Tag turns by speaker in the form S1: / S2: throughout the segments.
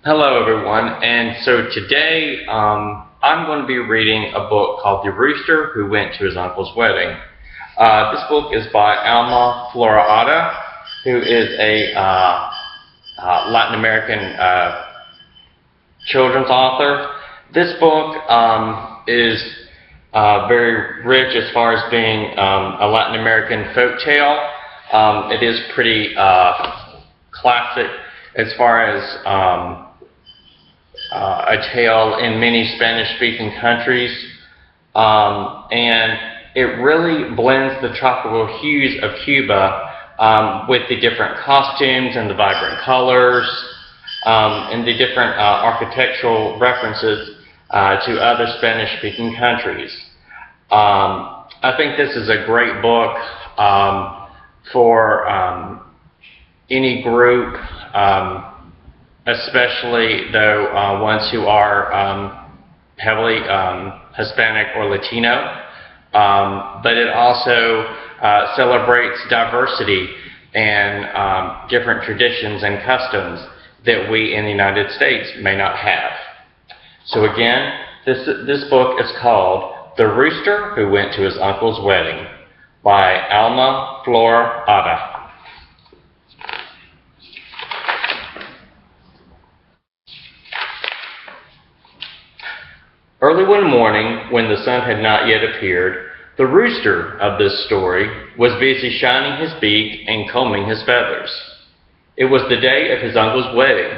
S1: Hello everyone, and so today I'm going to be reading a book called The Rooster Who Went to His Uncle's Wedding. This book is by Alma Florada, who is a Latin American children's author. This book is very rich as far as being a Latin American folk tale. It is pretty classic as far as a tale in many Spanish-speaking countries, and it really blends the tropical hues of Cuba with the different costumes and the vibrant colors and the different architectural references to other Spanish-speaking countries. I think this is a great book for any group, especially though ones who are heavily Hispanic or Latino, but it also celebrates diversity and different traditions and customs that we in the United States may not have. So again, this book is called The Rooster Who Went to His Uncle's Wedding by Alma Florada. Early one morning, when the sun had not yet appeared, the rooster of this story was busy shining his beak and combing his feathers. It was the day of his uncle's wedding,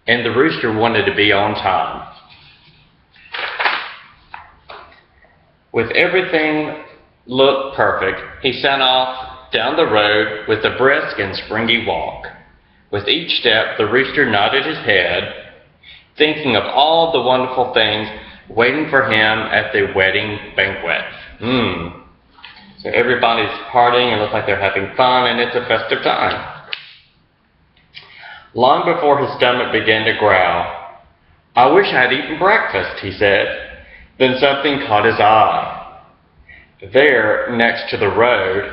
S1: and the rooster wanted to be on time. With everything looked perfect, he set off down the road with a brisk and springy walk. With each step, the rooster nodded his head, thinking of all the wonderful things waiting for him at the wedding banquet. So everybody's partying, it looks like they're having fun, and it's a festive time. Long before his stomach began to growl, "I wish I had eaten breakfast," he said. Then something caught his eye. There, next to the road,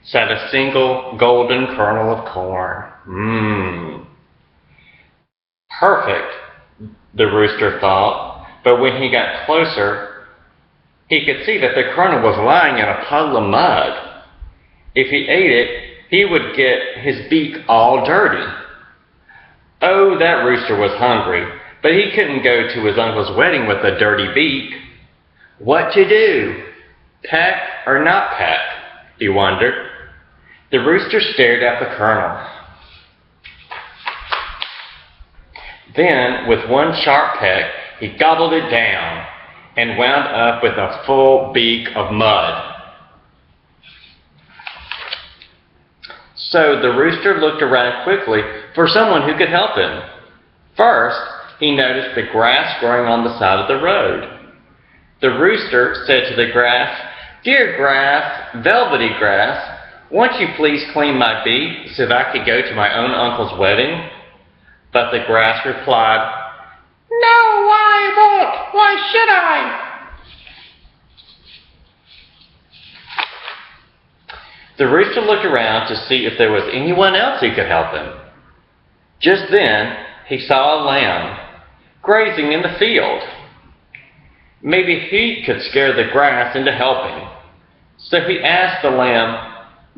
S1: sat a single golden kernel of corn. Perfect, the rooster thought. But when he got closer, he could see that the kernel was lying in a puddle of mud. If he ate it, he would get his beak all dirty. Oh, that rooster was hungry, but he couldn't go to his uncle's wedding with a dirty beak. What to do? Peck or not peck? He wondered. The rooster stared at the kernel. Then, with one sharp peck, he gobbled it down and wound up with a full beak of mud. So the rooster looked around quickly for someone who could help him. First, he noticed the grass growing on the side of the road. The rooster said to the grass, "Dear grass, velvety grass, won't you please clean my beak so that I could go to my own uncle's wedding?" But the grass replied, "No, I won't. Why should I?" The rooster looked around to see if there was anyone else who could help him. Just then, he saw a lamb grazing in the field. Maybe he could scare the grass into helping. So he asked the lamb,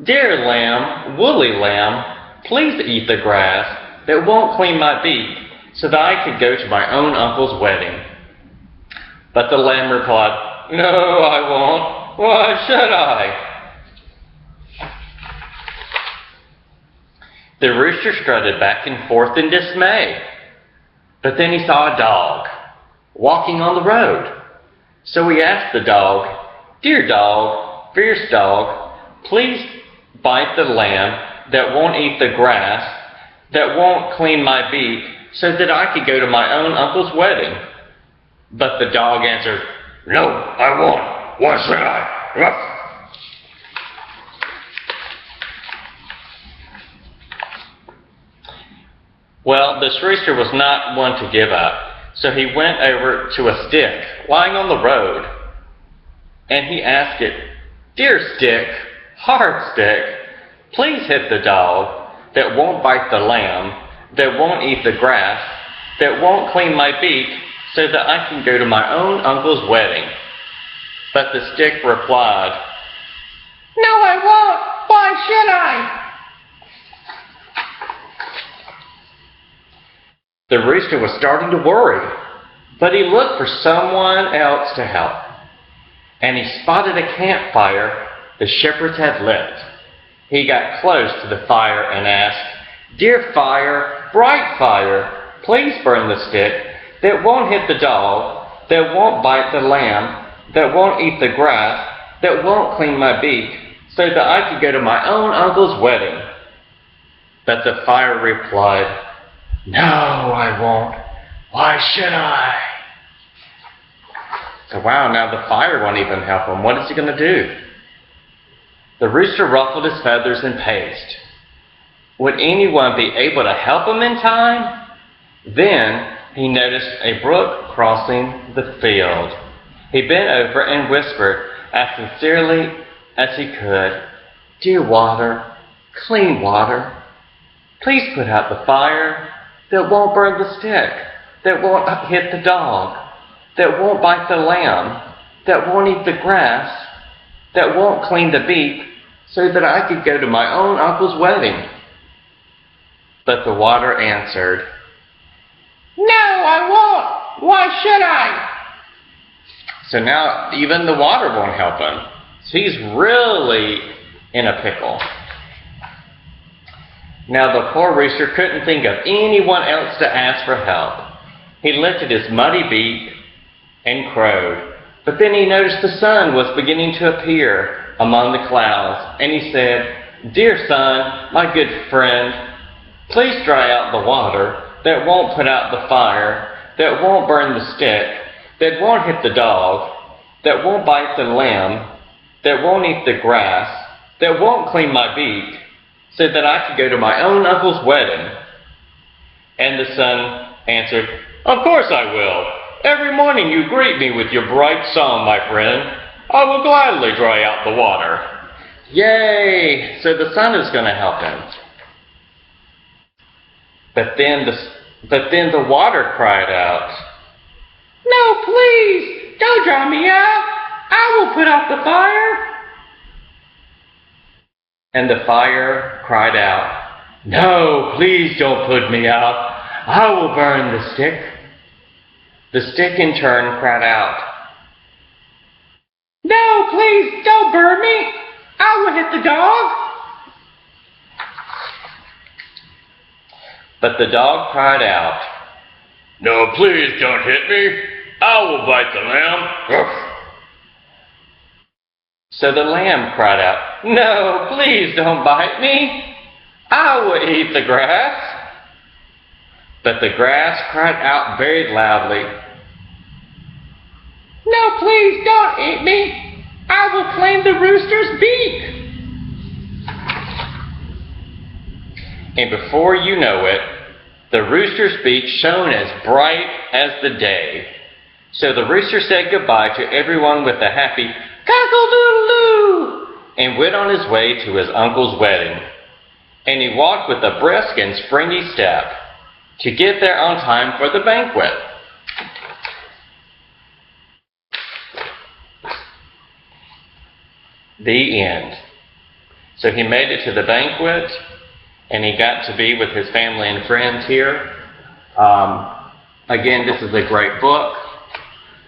S1: "Dear lamb, woolly lamb, please eat the grass that won't clean my beak, so that I could go to my own uncle's wedding." But the lamb replied, "No, I won't. Why should I?" The rooster strutted back and forth in dismay. But then he saw a dog walking on the road. So he asked the dog, "Dear dog, fierce dog, please bite the lamb that won't eat the grass, that won't clean my beak, so that I could go to my own uncle's wedding." But the dog answered, "No, I won't. Why should I?" Ruff. Well, this rooster was not one to give up, so he went over to a stick lying on the road, and he asked it, "Dear stick, hard stick, please hit the dog that won't bite the lamb, that won't eat the grass, that won't clean my beak so that I can go to my own uncle's wedding." But the stick replied, "No, I won't. Why should I?" The rooster was starting to worry, but he looked for someone else to help. And he spotted a campfire the shepherds had lit. He got close to the fire and asked, "Dear fire, bright fire, please burn the stick that won't hit the dog, that won't bite the lamb, that won't eat the grass, that won't clean my beak, so that I can go to my own uncle's wedding." But the fire replied, "No, I won't. Why should I?" So wow, now the fire won't even help him. What is he going to do? The rooster ruffled his feathers and paced. Would anyone be able to help him in time? Then he noticed a brook crossing the field. He bent over and whispered as sincerely as he could, "Dear water, clean water, please put out the fire that won't burn the stick, that won't hit the dog, that won't bite the lamb, that won't eat the grass, that won't clean the beak, so that I could go to my own uncle's wedding." But the water answered, "No, I won't. Why should I?" So now even the water won't help him. So he's really in a pickle. Now the poor rooster couldn't think of anyone else to ask for help. He lifted his muddy beak and crowed. But then he noticed the sun was beginning to appear among the clouds, and he said, "Dear sun, my good friend, please dry out the water that won't put out the fire, that won't burn the stick, that won't hit the dog, that won't bite the lamb, that won't eat the grass, that won't clean my beak, so that I could go to my own uncle's wedding." And the sun answered, "Of course I will. Every morning you greet me with your bright song, my friend. I will gladly dry out the water." Yay! So the sun is going to help him. But then the water cried out, "No, please, don't dry me out. I will put out the fire." And the fire cried out, "No, please don't put me out. I will burn the stick." The stick in turn cried out, "No, please don't burn me. I will hit the dog." But the dog cried out, "No, please don't hit me. I will bite the lamb." So the lamb cried out, "No, please don't bite me. I will eat the grass." But the grass cried out very loudly, "No, please don't eat me. I will clean the rooster's beak." And before you know it, the rooster's beak shone as bright as the day. So the rooster said goodbye to everyone with a happy cockle-doodle-doo and went on his way to his uncle's wedding. And he walked with a brisk and springy step to get there on time for the banquet. The end. So he made it to the banquet, and he got to be with his family and friends here. Again, this is a great book.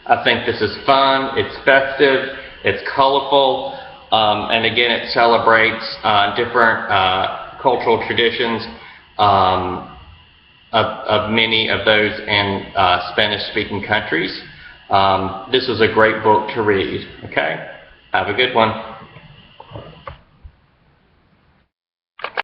S1: I think this is fun, it's festive, it's colorful, and again, it celebrates different cultural traditions of many of those in Spanish-speaking countries. This is a great book to read, okay? Have a good one.